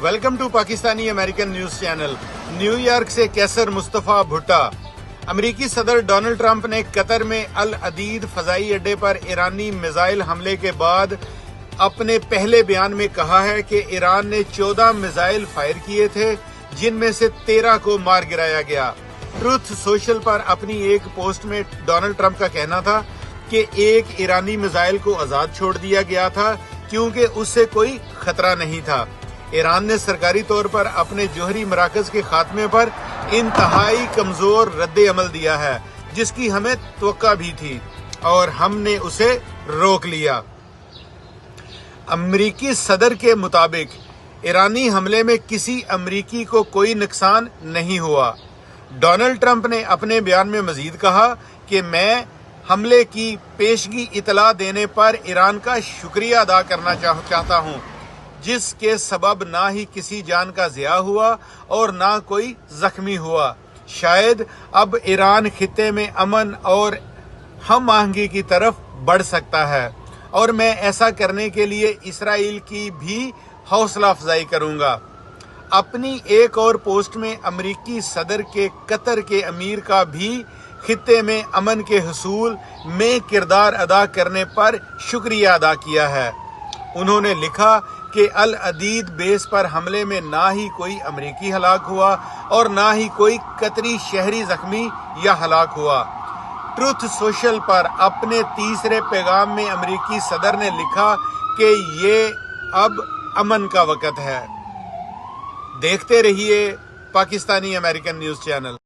Welcome to Pakistani American news channel. New York से कैसर मुस्तफा भुट्टा। अमेरिकी सदर डोनाल्ड ट्रंप ने कतर में अल अदीद फजाई अड्डे पर ईरानी मिसाइल हमले के बाद अपने पहले बयान में कहा है कि ईरान ने 14 मिसाइल फायर किए थे, जिनमें से 13 को मार गिराया गया। ट्रुथ सोशल पर अपनी एक पोस्ट में डोनाल्ड ट्रंप का कहना था कि एक ईरानी मिसाइल को आजाद छोड़ दिया गया था क्योंकि उससे कोई खतरा नहीं था। ईरान ने सरकारी तौर पर अपने जौहरी मराकज के खात्मे पर इंतहाई कमजोर रद्द अमल दिया है, जिसकी हमें तवक्का भी थी और हमने उसे रोक लिया। अमरीकी सदर के मुताबिक ईरानी हमले में किसी अमरीकी को कोई नुकसान नहीं हुआ। डोनाल्ड ट्रंप ने अपने बयान में मजीद कहा कि मैं हमले की पेशगी इतला देने पर ईरान का शुक्रिया अदा करना चाहता हूं, जिसके सबब ना ही किसी जान का ज़िया हुआ और ना कोई जख्मी हुआ। शायद अब ईरान खित्ते में अमन और हम आहंगी की तरफ बढ़ सकता है और मैं ऐसा करने के लिए इसराइल की भी हौसला अफजाई करूंगा। अपनी एक और पोस्ट में अमरीकी सदर के कतर के अमीर का भी खित्ते में अमन के हुसूल में किरदार अदा करने पर शुक्रिया अदा किया है। उन्होंने लिखा कि अल अदीद बेस पर हमले में ना ही कोई अमरीकी हलाक हुआ और ना ही कोई कतरी शहरी जख्मी या हलाक हुआ। ट्रुथ सोशल पर अपने तीसरे पैगाम में अमरीकी सदर ने लिखा कि ये अब अमन का वक्त है। देखते रहिए पाकिस्तानी अमेरिकन न्यूज चैनल।